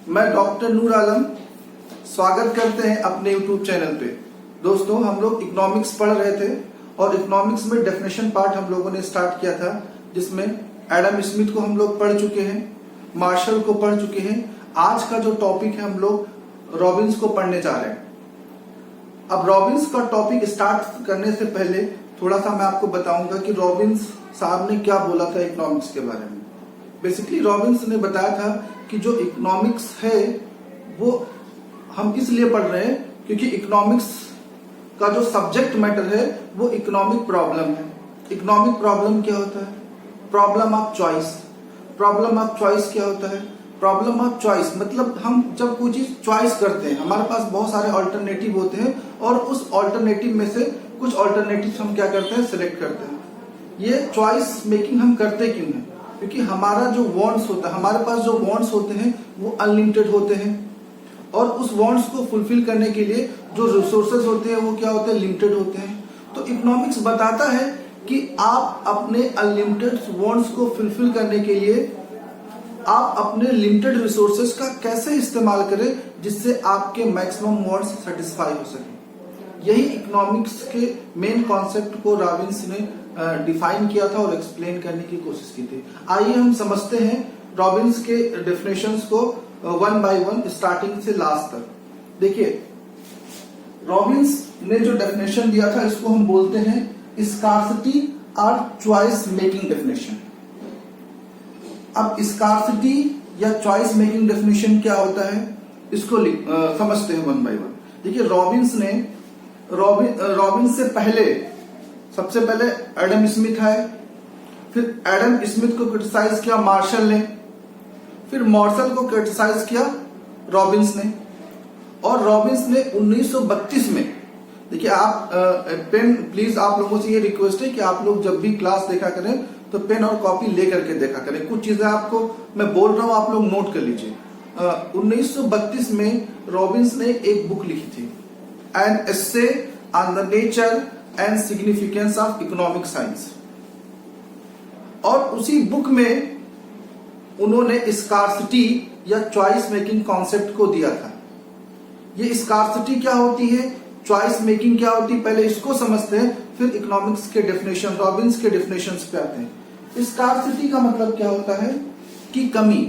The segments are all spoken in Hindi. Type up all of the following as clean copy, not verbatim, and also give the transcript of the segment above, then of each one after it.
मैं डॉक्टर नूर आलम स्वागत करते हैं अपने यूट्यूब चैनल पे। दोस्तों, हम लोग इकोनॉमिक्स पढ़ रहे थे और इकोनॉमिक्स में डेफिनेशन पार्ट हम लोगों ने स्टार्ट किया था, जिसमें एडम स्मिथ को हम लोग पढ़ चुके हैं, मार्शल को पढ़ चुके हैं। आज का जो टॉपिक है हम लोग रॉबिन्स को पढ़ने जा रहे हैं। अब रॉबिन्स का टॉपिक स्टार्ट करने से पहले थोड़ा सा मैं आपको बताऊंगा कि रॉबिन्स साहब ने क्या बोला था इकोनॉमिक्स के बारे में। बेसिकली रॉबिन्स ने बताया था कि जो इकोनॉमिक्स है वो हम इसलिए पढ़ रहे हैं क्योंकि इकोनॉमिक्स का जो सब्जेक्ट मैटर है वो इकोनॉमिक प्रॉब्लम है। इकोनॉमिक प्रॉब्लम क्या होता है? Problem of choice. Problem of choice क्या होता है? प्रॉब्लम ऑफ चॉइस मतलब हम जब कोई चीज चॉइस करते हैं, हमारे पास बहुत सारे ऑल्टरनेटिव होते हैं और उस ऑल्टरनेटिव में से कुछ ऑल्टरनेटिव हम क्या करते हैं, सिलेक्ट करते हैं। ये चॉइस मेकिंग हम करते क्यों हैं? क्योंकि हमारा जो वांट्स होता है, हमारे पास जो वांट्स होते हैं वो अनलिमिटेड होते हैं और उस वांट्स को फुलफिल करने के लिए जो रिसोर्सेज होते हैं वो क्या होते हैं, लिमिटेड होते हैं। तो इकोनॉमिक्स बताता है कि आप अपने अनलिमिटेड वांट्स को फुलफिल करने के लिए आप अपने लिमिटेड रिसोर्सेज का कैसे इस्तेमाल करें जिससे आपके मैक्सिमम वांट्स सेटिस्फाई हो सके। यही इकोनॉमिक्स के मेन कॉन्सेप्ट को रॉबिन्स ने डिफाइन किया था और एक्सप्लेन करने की कोशिश की थी। आइए हम समझते हैं रॉबिन्स के डेफिनेशंस को वन बाय वन, स्टार्टिंग से लास्ट तक। देखिए, रॉबिन्स ने जो डेफिनेशन दिया था इसको हम बोलते हैं स्कार्सिटी और चॉइस मेकिंग डेफिनेशन। अब स्कार्सिटी या चॉइस मेकिंग डेफिनेशन क्या होता है इसको समझते हैं वन बाय वन। देखिए, रॉबिन्स से पहले सबसे पहले एडम स्मिथ आए, फिर एडम स्मिथ को क्रिटिसाइज किया मार्शल ने, फिर मार्शल को क्रिटिसाइज किया रॉबिन्स ने, और रॉबिन्स ने 1932 में, देखिए आप पेन प्लीज, आप लोगों से ये रिक्वेस्ट है कि आप लोग जब भी क्लास देखा करें तो पेन और कॉपी लेकर के देखा करें। कुछ चीजें आपको मैं बोल रहा हूं, आप लोग नोट कर लीजिए। 1932 में रॉबिन्स ने एक बुक लिखी थी, an essay on the nature and significance of economic science, और उसी बुक में उन्होंने स्कार्सिटी या चॉइस मेकिंग कॉन्सेप्ट को दिया था। ये स्कार्सिटी क्या होती है, चॉइस मेकिंग क्या होती है, पहले इसको समझते हैं, फिर इकोनॉमिक्स के डेफिनेशन, रॉबिन्स के डेफिनेशंस पे आते हैं। स्कार्सिटी का मतलब क्या होता है कि कमी।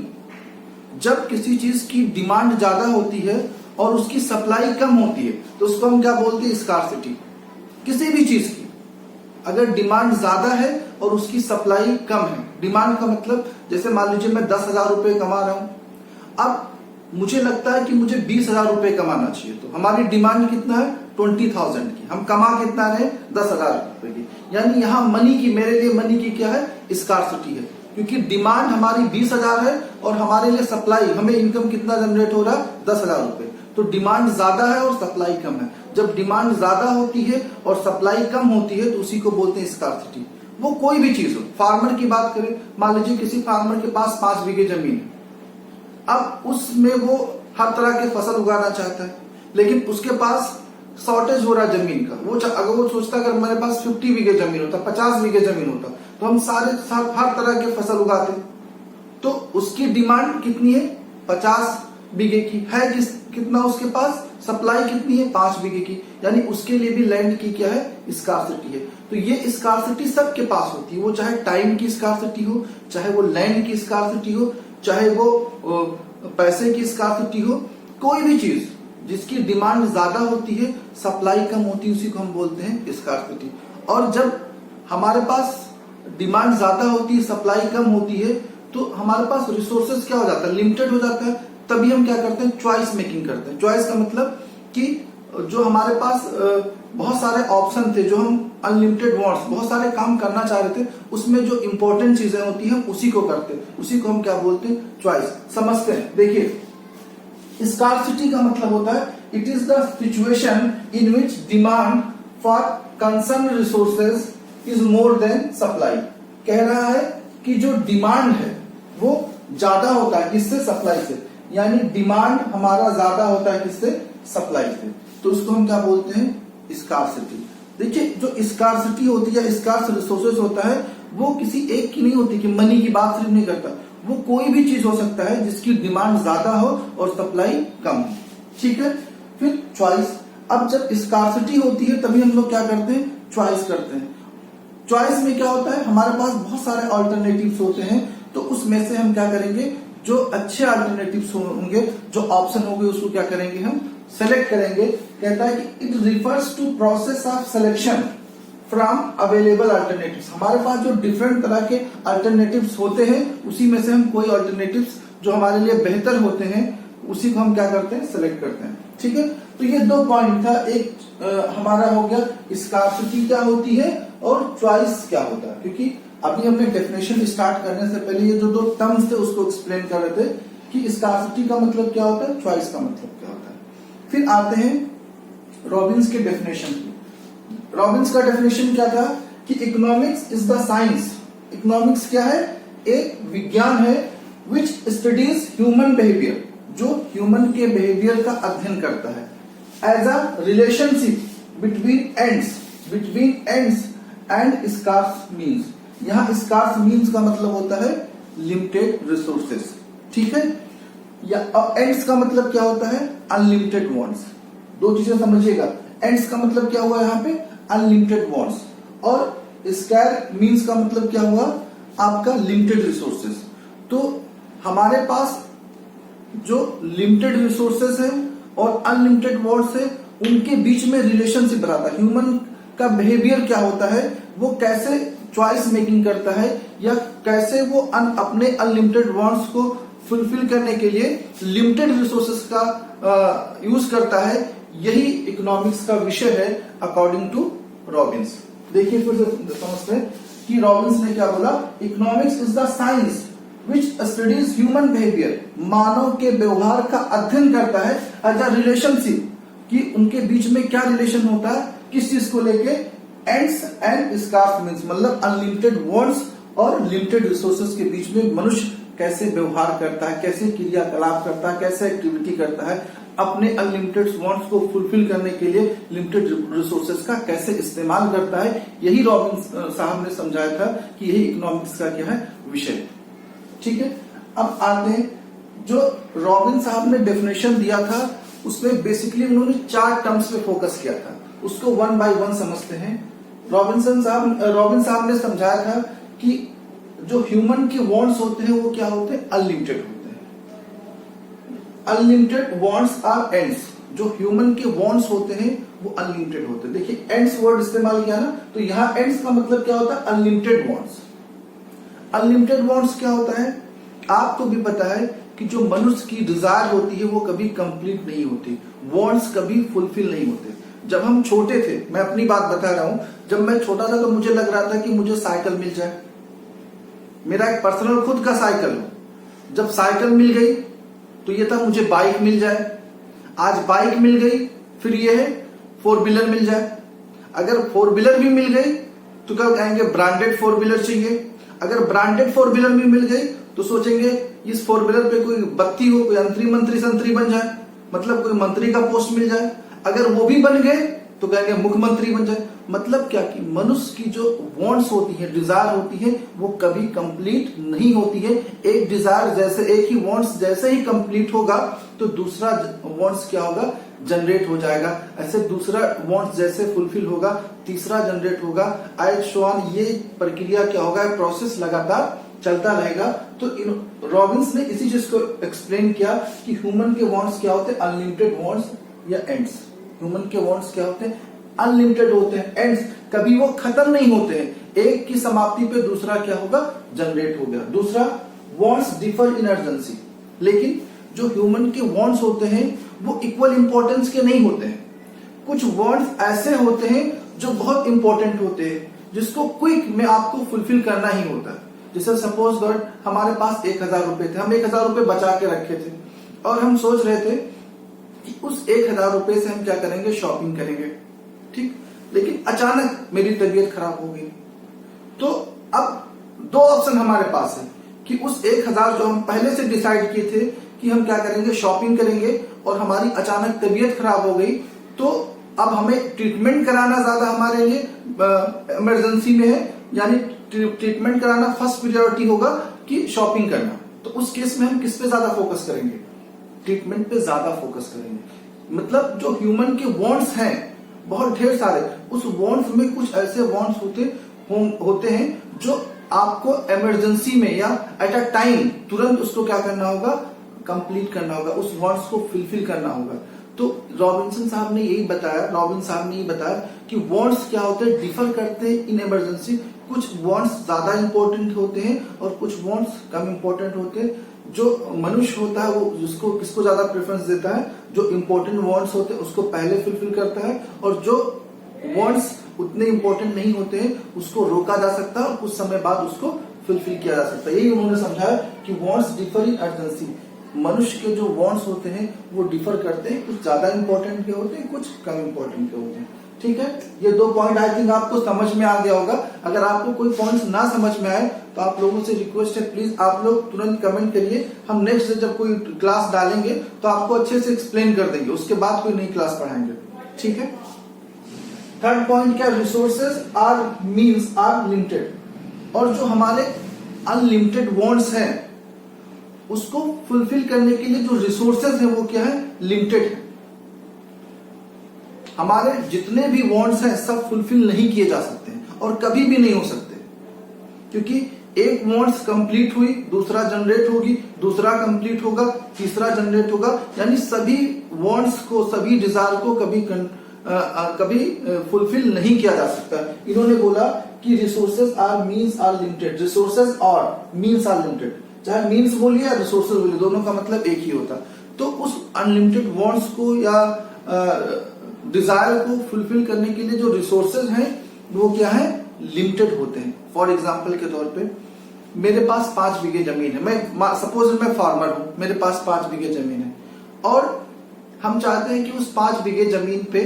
जब किसी चीज की डिमांड ज्यादा होती है और उसकी सप्लाई कम होती है तो उसको हम क्या बोलते हैं, स्कार्सिटी। किसी भी चीज की अगर डिमांड ज्यादा है और उसकी सप्लाई कम है, डिमांड का मतलब जैसे मान लीजिए मैं 10,000 रुपए कमा रहा हूं, अब मुझे लगता है कि मुझे 20,000 रुपए कमाना चाहिए, तो हमारी डिमांड कितना है, 20,000 की, हम कमा कितना रहे, 10,000 रुपए की। यानी यहाँ मनी की, मेरे लिए मनी की क्या है, स्कार्सिटी है, क्योंकि डिमांड हमारी 20,000 है और हमारे लिए सप्लाई, हमें इनकम कितना जनरेट हो रहा है, 10,000 रुपए। तो डिमांड ज्यादा है और सप्लाई कम है। जब डिमांड ज्यादा होती है और सप्लाई कम होती है तो उसी को बोलते हैं स्कार्सिटी। वो कोई भी चीज हो, फार्मर की बात करें, मान लीजिए किसी फार्मर के पास 5 बीघे जमीन है, अब उसमें वो हर तरह के फसल उगाना चाहता है, लेकिन उसके पास शॉर्टेज हो रहा है जमीन का। वो अगर वो सोचता अगर मेरे पास 50 बीघे जमीन होता, 50 बीघे जमीन होता, तो हम हर तरह के फसल उगाते। तो उसकी डिमांड कितनी है, 50 बीघे की है, कितना उसके पास, सप्लाई कितनी है, 5 बीघे की, यानी उसके लिए भी लैंड की क्या है, स्कार्सिटी है। तो ये स्कार्सिटी सबके पास होती है, वो चाहे टाइम की स्कार्सिटी हो, चाहे वो लैंड की स्कार्सिटी हो, चाहे वो पैसे की स्कार्सिटी हो, कोई भी चीज जिसकी डिमांड ज्यादा होती है, सप्लाई कम होती है, उसी को हम बोलते हैं स्कार्सिटी। और जब हमारे पास डिमांड ज्यादा होती है, सप्लाई कम होती है, तो हमारे पास रिसोर्सेज क्या हो जाता है, लिमिटेड हो जाता है। तभी हम क्या करते हैं, चॉइस मेकिंग करते हैं। चॉइस का मतलब कि जो हमारे पास बहुत सारे ऑप्शन थे, जो हम अनलिमिटेड वांट्स, बहुत सारे काम करना चाह रहे थे, उसमें जो इंपॉर्टेंट चीजें होती हैं उसी को करते हैं, उसी को हम क्या बोलते हैं, चॉइस। समझते हैं। देखिए, स्कार्सिटी का मतलब होता है it is the situation in which demand for concern resources is more than supply. कह रहा है कि जो डिमांड है वो ज्यादा होता है किससे, सप्लाई से, यानी डिमांड हमारा ज्यादा होता है किससे, सप्लाई से। तो उसको हम क्या बोलते हैं, स्कार्सिटी। देखिए, जो स्कार्सिटी होती है, स्कार्स रिसोर्सेज होता है, वो किसी एक की नहीं होती कि मनी की बात सिर्फ नहीं करता, वो कोई भी चीज हो सकता है जिसकी डिमांड ज्यादा हो और सप्लाई कम हो। ठीक है। फिर चॉइस। अब जब स्कार्सिटी होती है तभी हम लोग क्या करते हैं, चॉइस करते हैं। चॉइस में क्या होता है, हमारे पास बहुत सारे अल्टरनेटिव्स होते हैं, तो उसमें से हम क्या करेंगे, जो अच्छे अल्टरनेटिव्स होंगे, जो ऑप्शन होंगे, उसको क्या करेंगे, हम सेलेक्ट करेंगे। कहता है कि it refers to process of selection from available alternatives. हमारे पास जो डिफरेंट तरह के अल्टरनेटिव्स होते हैं, उसी में से हम कोई अल्टरनेटिव्स जो हमारे लिए बेहतर होते हैं, उसी को हम क्या करते हैं, सेलेक्ट करते हैं। ठीक है। तो ये दो पॉइंट था, एक हमारा हो गया स्कार्सिटी क्या होती है और चॉइस क्या होता है, क्योंकि अभी हमने डेफिनेशन स्टार्ट करने से पहले ये जो दो टर्म्स थे उसको एक्सप्लेन कर रहे थे कि स्कार्सिटी का मतलब क्या होता है, चॉइस का मतलब क्या होता है। फिर आते हैं रॉबिन्स के डेफिनेशन की। रॉबिन्स का डेफिनेशन क्या था कि economics is the science. Economics क्या है, एक विज्ञान है विच स्टडीज ह्यूमन बिहेवियर, जो ह्यूमन के बिहेवियर का अध्ययन करता है, as a relationship between ends and scarce means. यहां स्कार्स मीन्स का मतलब होता है लिमिटेड रिसोर्सेस। ठीक है। या एंड्स का मतलब क्या होता है, अनलिमिटेड वांट्स। दो चीजें समझिएगा, एंड्स का मतलब क्या हुआ यहाँ पे, अनलिमिटेड वांट्स, और स्कैर मीन्स का मतलब क्या हुआ, आपका लिमिटेड रिसोर्सेस। तो हमारे पास जो लिमिटेड रिसोर्सेस है और अनलिमिटेड वांट्स है, उनके बीच में रिलेशनशिप रहता है। ह्यूमन का बिहेवियर क्या होता है, वो कैसे चॉइस मेकिंग करता है, या कैसे वो अपने अनलिमिटेड वांट्स को फुलफिल करने के लिए लिमिटेड रिसोर्सेस का यूज करता है, यही इकोनॉमिक्स का विषय है अकॉर्डिंग टू रॉबिन्स। देखिए फिर से समझते हैं कि रॉबिन्स ने क्या बोला, economics is the science which studies human behaviour. मानव के व्यवहार का अध्ययन करता है एज अ रिलेशनशिप, कि उनके बीच में क्या रिलेशन होता है, किस चीज को लेके, एंड्स एंड स्कार्स मीन्स, मतलब अनलिमिटेड वांट्स और लिमिटेड रिसोर्सेस के बीच में मनुष्य कैसे व्यवहार करता है, कैसे क्रियाकलाप करता है, कैसे एक्टिविटी करता है, अपने अनलिमिटेड वांट्स को फुलफिल करने के लिए लिमिटेड रिसोर्सेस का कैसे इस्तेमाल करता है। यही रॉबिन्स साहब ने समझाया था कि यही इकोनॉमिक्स का क्या है, विषय। ठीक है। अब आते हैं, जो रॉबिन साहब ने डेफिनेशन दिया था उसमें बेसिकली उन्होंने 4 टर्म्स पे फोकस किया था, उसको वन बाय वन समझते हैं। रॉबिन साहब ने समझाया था कि जो ह्यूमन के वांट्स होते हैं वो क्या होते हैं, अनलिमिटेड होते हैं। Unlimited wants are ends. जो ह्यूमन के वांट्स होते हैं वो अनलिमिटेड होते हैं। देखिए एंड्स वर्ड इस्तेमाल किया ना, तो यहां एंड्स का मतलब क्या होता है, अनलिमिटेड वांट्स। अनलिमिटेड वांट्स क्या होता है, आपको भी पता है कि जो मनुष्य की डिजायर होती है वो कभी कंप्लीट नहीं होती, वांट्स कभी फुलफिल नहीं होते। जब हम छोटे थे, मैं अपनी बात बता रहा हूं, जब मैं छोटा था तो मुझे लग रहा था कि मुझे साइकिल मिल जाए, मेरा एक पर्सनल खुद का साइकिल हो। जब साइकिल मिल गई तो ये था मुझे बाइक मिल जाए, आज बाइक मिल गई, फिर ये है 4 व्हीलर मिल जाए। अगर 4 व्हीलर भी मिल गई तो क्या कहेंगे, ब्रांडेड 4 व्हीलर चाहिए। अगर ब्रांडेड 4 व्हीलर भी मिल गई तो सोचेंगे इस 4 व्हीलर पे कोई बत्ती हो, कोई मंत्री बन जाए, मतलब कोई मंत्री का पोस्ट मिल जाए। अगर वो भी बन गए तो कहेंगे मुख्यमंत्री बन जाए। मतलब क्या कि मनुष्य की जो वांट्स होती है, डिजायर होती है, वो कभी कंप्लीट नहीं होती है। एक डिजायर जैसे, एक ही वांट्स जैसे ही कंप्लीट होगा तो दूसरा वांट्स क्या होगा, जनरेट हो जाएगा। ऐसे दूसरा वांट्स जैसे फुलफिल होगा, तीसरा जनरेट होगा, एज सो ऑन। ये प्रक्रिया क्या होगा, प्रोसेस लगातार चलता रहेगा। तो रॉबिन्स ने इसी चीज को एक्सप्लेन किया कि ह्यूमन के वांट्स क्या होते हैं, अनलिमिटेड वांट्स या एंड्स। ह्यूमन के वांट्स क्या होते हैं, अनलिमिटेड होते हैं, एंड्स कभी वो खत्म नहीं होते हैं। एक की समाप्ति पे दूसरा क्या होगा, जनरेट हो गया। दूसरा, वांट्स डिफर इन अर्जेंसी। लेकिन जो ह्यूमन के वांट्स होते हैं वो इक्वल इंपॉर्टेंस के नहीं होते हैं। कुछ वांट्स ऐसे होते हैं जो बहुत इंपॉर्टेंट होते हैं, जिसको क्विक में आपको फुलफिल करना ही होता है। जैसे सपोज दैट हमारे पास 1000 रुपए थे, हम 1000 रुपए बचा के रखे थे और हम सोच रहे थे कि उस 1000 रुपए से हम क्या करेंगे, शॉपिंग करेंगे। ठीक, लेकिन अचानक मेरी तबीयत खराब हो गई। तो अब 2 ऑप्शन हमारे पास है कि उस 1000 जो हम पहले से डिसाइड किए थे कि हम क्या करेंगे, शॉपिंग करेंगे, और हमारी अचानक तबीयत खराब हो गई, तो अब हमें ट्रीटमेंट कराना ज्यादा हमारे लिए इमरजेंसी में है, यानी ट्रीटमेंट कराना फर्स्ट प्रायोरिटी होगा कि शॉपिंग करना। तो उस केस में हम किस पे ज्यादा फोकस करेंगे? ट्रीटमेंट पे ज्यादा फोकस करेंगे। मतलब जो ह्यूमन के वांट्स हैं बहुत ढेर सारे, उस वांट्स में कुछ ऐसे वांट्स होते हैं जो आपको इमरजेंसी में या एट अ टाइम तुरंत उसको क्या करना होगा? कंप्लीट करना होगा, उस वांट्स को फुलफिल करना होगा। तो रॉबिन्सन साहब ने यही बताया कि वांट्स क्या होते हैं, डिफर करते हैं इन इमरजेंसी। कुछ वांट्स ज्यादा इंपॉर्टेंट होते हैं और कुछ वांट्स कम इंपॉर्टेंट होते हैं। जो मनुष्य होता है वो जिसको किसको ज्यादा प्रेफरेंस देता है? जो इंपॉर्टेंट वांट्स होते हैं उसको पहले फुलफिल करता है, और जो वांट्स उतने इंपॉर्टेंट नहीं होते हैं उसको रोका जा सकता है और कुछ समय बाद उसको फुलफिल किया जा सकता है। यही उन्होंने समझाया कि वांट्स डिफर इन अर्जेंसी। मनुष्य के जो वांट्स होते हैं वो डिफर करते हैं, कुछ ज्यादा इंपॉर्टेंट के होते हैं, कुछ कम इंपॉर्टेंट के होते हैं। ठीक है, ये 2 पॉइंट आई थिंक आपको समझ में आ गया होगा। अगर आपको कोई पॉइंट्स ना समझ में आए तो आप लोगों से रिक्वेस्ट है, प्लीज आप लोग तुरंत कमेंट करिए। हम नेक्स्ट जब कोई क्लास डालेंगे तो आपको अच्छे से एक्सप्लेन कर देंगे, उसके बाद कोई नई क्लास पढ़ाएंगे। ठीक है। थर्ड पॉइंट क्या? Resources are means are limited. और जो हमारे अनलिमिटेड वांट्स हैं उसको फुलफिल करने के लिए जो रिसोर्सेज है वो क्या है? लिमिटेड है। हमारे जितने भी वांट्स हैं सब फुलफिल नहीं किए जा सकते हैं और कभी भी नहीं हो सकते, क्योंकि एक वांट्स कंप्लीट हुई, दूसरा जनरेट होगी, दूसरा कंप्लीट होगा, तीसरा जनरेट होगा। यानी सभी वांट्स को, सभी डिजायर को कभी फुलफिल नहीं किया जा सकता। इन्होंने बोला कि resources are means are limited. Resources और मीन्स आर लिमिटेड, चाहे मीन्स बोलिए या रिसोर्सेज बोलिए, दोनों का मतलब एक ही होता। तो उस अनलिमिटेड वांट्स को या डिजायर को फुलफिल करने के लिए जो रिसोर्सेज हैं वो क्या है? लिमिटेड होते हैं। फॉर एग्जांपल के तौर पे मेरे पास 5 बीघे जमीन है, मैं सपोज मैं फार्मर हूं, मेरे पास 5 बीघे जमीन है और हम चाहते हैं कि उस 5 बीघे जमीन पे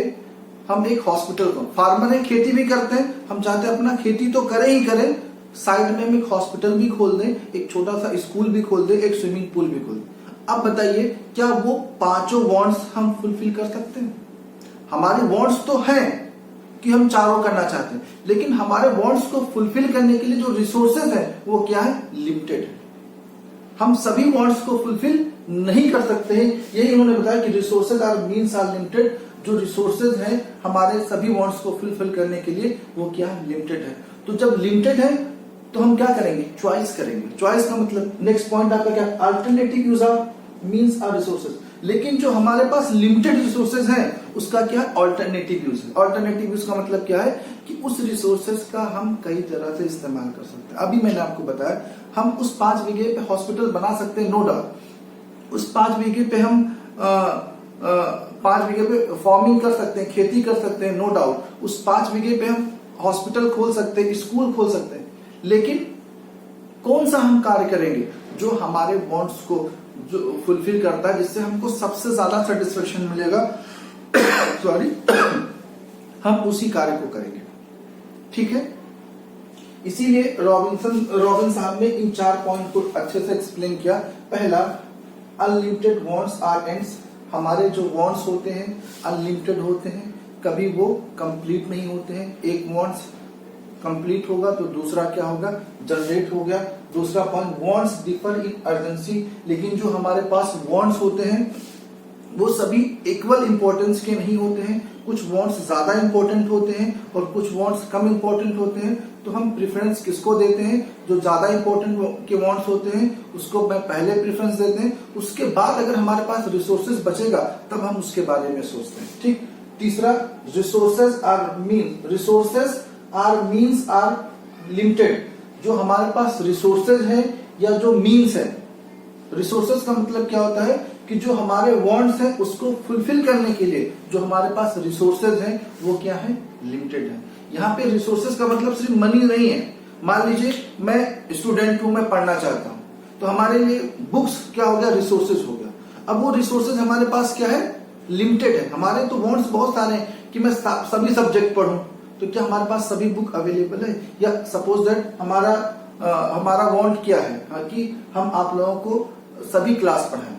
हम एक हॉस्पिटल को, फार्मर है, खेती भी करते हैं, हम चाहते हैं अपना खेती तो करें ही करें, साइड में हम एक हॉस्पिटल भी खोल दें, एक छोटा सा स्कूल भी खोल दें, एक स्विमिंग पूल भी खोल दें। अब बताइए क्या वो 5 वांट्स हम फुलफिल कर सकते हैं? हमारे वांट्स तो हैं कि हम चारों करना चाहते हैं, लेकिन हमारे वांट्स को फुलफिल करने के लिए जो रिसोर्सेज है वो क्या है? लिमिटेड है। हम सभी वांट्स को फुलफिल नहीं कर सकते हैं। यही उन्होंने बताया कि resources are means are limited. जो रिसोर्सेज हैं हमारे सभी वांट्स को फुलफिल करने के लिए वो क्या है? लिमिटेड है। तो जब लिमिटेड है तो हम क्या करेंगे? चॉइस करेंगे। चॉइस का मतलब नेक्स्ट पॉइंट आपका क्या? Alternative use of means are resources. लेकिन जो हमारे पास लिमिटेड रिसोर्सेज हैं उसका क्या? ऑल्टरनेटिव यूज है। ऑल्टरनेटिव यूज का मतलब क्या है कि उस रिसोर्सेज का हम कई तरह से इस्तेमाल कर सकते हैं। अभी मैंने आपको बताया हम उस 5 बीघे पे हॉस्पिटल बना सकते हैं, नो डाउट। उस 5 बीघे पे हम 5 बीघे पे फार्मिंग कर सकते हैं, खेती कर सकते हैं, नो डाउट। उस 5 बीघे पे हम हॉस्पिटल खोल सकते हैं, स्कूल खोल सकते हैं। लेकिन कौन सा हम कार्य करेंगे जो हमारे वांट्स को जो फुलफिल करता है, जिससे हमको सबसे ज्यादा सेटिस्फेक्शन मिलेगा सॉरी हम उसी कार्य को करेंगे। ठीक है, इसीलिए रॉबिन साहब ने इन 4 पॉइंट को अच्छे से एक्सप्लेन किया। पहला, अनलिमिटेड वांट्स आर एंड्स। हमारे जो वांट्स होते हैं अनलिमिटेड होते हैं, कभी वो कंप्लीट नहीं होते हैं। एक वांट्स कंप्लीट होगा तो दूसरा क्या होगा? जनरेट हो गया। दूसरा point, wants differ in urgency. लेकिन जो हमारे पास वांट्स होते हैं वो सभी इक्वल इंपॉर्टेंस के नहीं होते हैं। कुछ वांट्स ज्यादा इंपॉर्टेंट होते हैं और कुछ वांट्स कम इंपॉर्टेंट होते हैं। तो हम प्रेफरेंस किसको देते हैं? जो ज्यादा इंपॉर्टेंट के वांट्स होते हैं उसको मैं पहले प्रेफरेंस देते हैं। उसके बाद अगर हमारे पास रिसोर्सेज बचेगा तब हम उसके बारे में सोचते हैं। ठीक। तीसरा, resources are means are limited. जो हमारे पास रिसोर्सेज है या जो मीन्स है, रिसोर्सेज का मतलब क्या होता है कि जो हमारे वांट्स हैं उसको फुलफिल करने के लिए जो हमारे पास रिसोर्सेज हैं वो क्या है? लिमिटेड है। यहाँ पे रिसोर्सेज का मतलब सिर्फ मनी नहीं है। मान लीजिए मैं स्टूडेंट हूं, मैं पढ़ना चाहता हूं, तो हमारे लिए बुक्स क्या हो गया? रिसोर्सेज हो गया। अब वो रिसोर्सेज हमारे पास क्या है? लिमिटेड है। हमारे तो वांट्स बहुत सारे हैं कि मैं सभी सब्जेक्ट पढ़ूं, तो क्या हमारे पास सभी बुक अवेलेबल है? या सपोज दैट हमारा वांट क्या है? कि हम आप लोगों को सभी क्लास पढ़ाएं,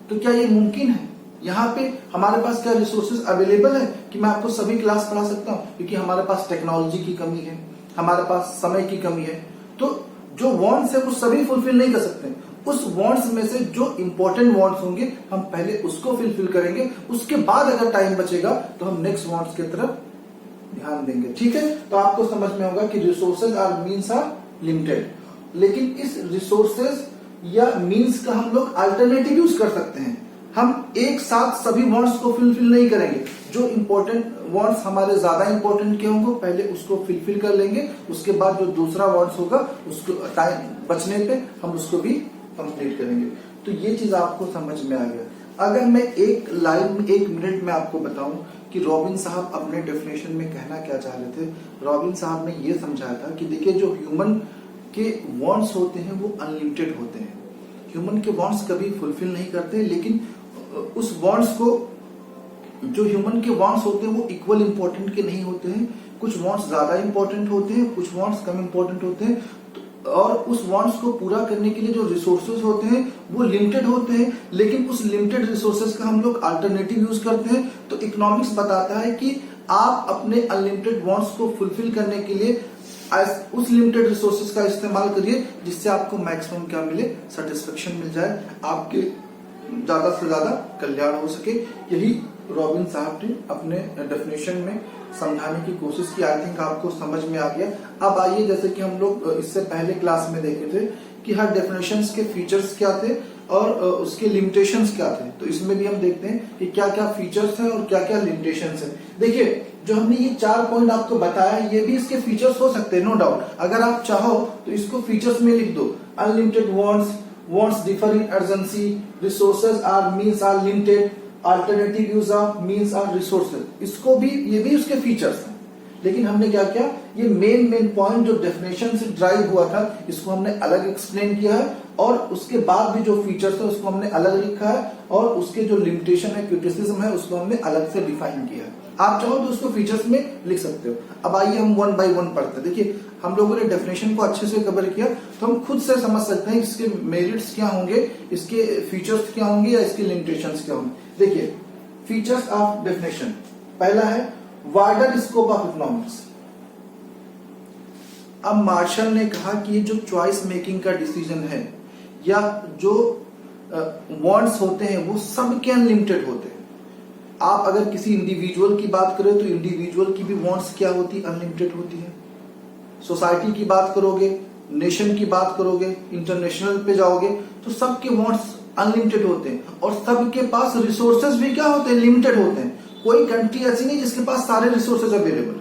तो क्या ये मुमकिन है? यहाँ पे हमारे पास क्या रिसोर्सेज अवेलेबल है कि मैं आपको सभी क्लास पढ़ा सकता हूँ? क्योंकि हमारे पास टेक्नोलॉजी की कमी है, हमारे पास समय की कमी है। तो जो वांट्स है वो सभी फुलफिल नहीं कर सकते। उस वांट्स में से जो इंपॉर्टेंट वांट्स होंगे हम पहले उसको फुलफिल करेंगे, उसके बाद अगर टाइम बचेगा तो हम नेक्स्ट वांट्स की तरफ ध्यान देंगे। ठीक है, तो आपको समझ में होगा कि resources are means are limited, लेकिन इस रिसोर्सेज या मीन्स का हम लोग अल्टरनेटिव यूज कर सकते हैं। हम एक साथ सभी वांट्स को फुलफिल नहीं करेंगे, जो इंपॉर्टेंट वांट्स हमारे ज्यादा इंपॉर्टेंट के होंगे पहले उसको फुलफिल कर लेंगे, उसके बाद जो दूसरा वांट्स होगा उसको टाइम बचने पे हम उसको भी कंप्लीट करेंगे। तो ये चीज आपको समझ में आ गया। अगर मैं एक लाइन में 1 मिनट में आपको बताऊं कि रॉबिन साहब अपने डेफिनेशन में कहना क्या चाह रहे थे, रॉबिन साहब ने ये समझाया था कि देखिए जो ह्यूमन के वांट्स होते हैं वो अनलिमिटेड होते हैं। ह्यूमन के वांट्स कभी फुलफिल नहीं करते, लेकिन उस वांट्स को, जो ह्यूमन के वांट्स होते हैं वो इक्वल इंपॉर्टेंट के नहीं होते हैं। कुछ वांट्स ज्यादा इंपॉर्टेंट होते हैं, कुछ वांट्स कम इंपॉर्टेंट होते हैं, और उस वांट्स को पूरा करने के लिए जो रिसोर्सेज होते हैं वो लिमिटेड होते हैं, लेकिन उस लिमिटेड रिसोर्सेज का हम लोग अल्टरनेटिव यूज करते हैं। तो इकोनॉमिक्स बताता है कि आप अपने अनलिमिटेड वांट्स को फुलफिल करने के लिए उस लिमिटेड रिसोर्सेज का इस्तेमाल करिए जिससे आपको मैक्सिमम क्या मिले, सेटिस्फेक्शन मिल जाए, आपके ज्यादा से ज्यादा कल्याण हो सके। यही रॉबिन साहब ने अपने डेफिनेशन में समझाने की कोशिश की। आई थिंक आपको समझ में आ गया। अब आइए, जैसे कि हम लोग इससे पहले क्लास में देखे थे कि हर डेफिनेशंस के फीचर्स क्या थे और उसके लिमिटेशंस क्या थे, तो इसमें भी हम देखते हैं कि क्या क्या फीचर्स हैं और क्या क्या लिमिटेशंस हैं। देखिए, जो हमने ये 4 पॉइंट आपको बताया, ये भी इसके फीचर्स हो सकते हैं, नो डाउट। अगर आप चाहो तो इसको फीचर्स में लिख दो। Unlimited wants differ in urgency, resources are means are limited, alternative use of means are resources. इसको भी, ये भी उसके फीचर्स हैं, लेकिन हमने क्या किया, ये मेन पॉइंट जो डेफिनेशन से ड्राइव हुआ था इसको हमने अलग एक्सप्लेन किया है, और उसके बाद भी जो फीचर्स है उसको हमने अलग लिखा है, और उसके जो लिमिटेशन है, क्रिटिसिज्म है, उसको हमने अलग से डिफाइन किया है। आप चाहो तो उसको फीचर्स में लिख सकते हो। अब आइए हम 1 बाय 1 पढ़ते हैं। देखिए, हम लोगों ने डेफिनेशन को अच्छे से कवर किया, तो हम खुद से समझ सकते हैं इसके मेरिट्स क्या होंगे, इसके फीचर्स क्या होंगे या इसके लिमिटेशंस क्या होंगे। देखिए, फीचर्स ऑफ डेफिनेशन, पहला है वाइडर स्कोप ऑफ इकोनॉमिक्स। अब मार्शल ने कहा कि ये जो चॉइस मेकिंग का डिसीजन है या जो वांट्स होते हैं वो सबके अनलिमिटेड होते हैं। आप अगर किसी इंडिविजुअल की बात करें तो इंडिविजुअल की भी वांट्स क्या होती है, अनलिमिटेड होती है। सोसाइटी की बात करोगे, नेशन की बात करोगे, इंटरनेशनल पे जाओगे तो सबके वांट्स अनलिमिटेड होते हैं, और सबके पास रिसोर्सेज भी क्या होते हैं, लिमिटेड होते हैं। कोई कंट्री ऐसी नहीं जिसके पास सारे रिसोर्सेज अवेलेबल।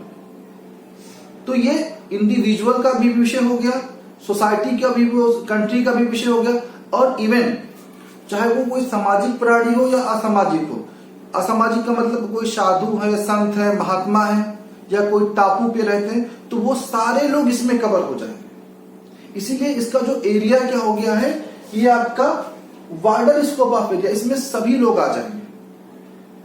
तो ये इंडिविजुअल का भी विषय हो गया, सोसाइटी का भी, कंट्री का भी विषय हो गया, और इवन चाहे वो कोई सामाजिक प्राणी हो या असामाजिक हो। असामाजिक का मतलब कोई साधु है, संत है, महात्मा है, या कोई टापू पे रहते हैं, तो वो सारे लोग इसमें कवर हो जाएंगे। इसीलिए इसका जो एरिया क्या हो गया है, ये आपका वाइडर स्कोप ऑफ एरिया, इसमें सभी लोग आ जाएंगे।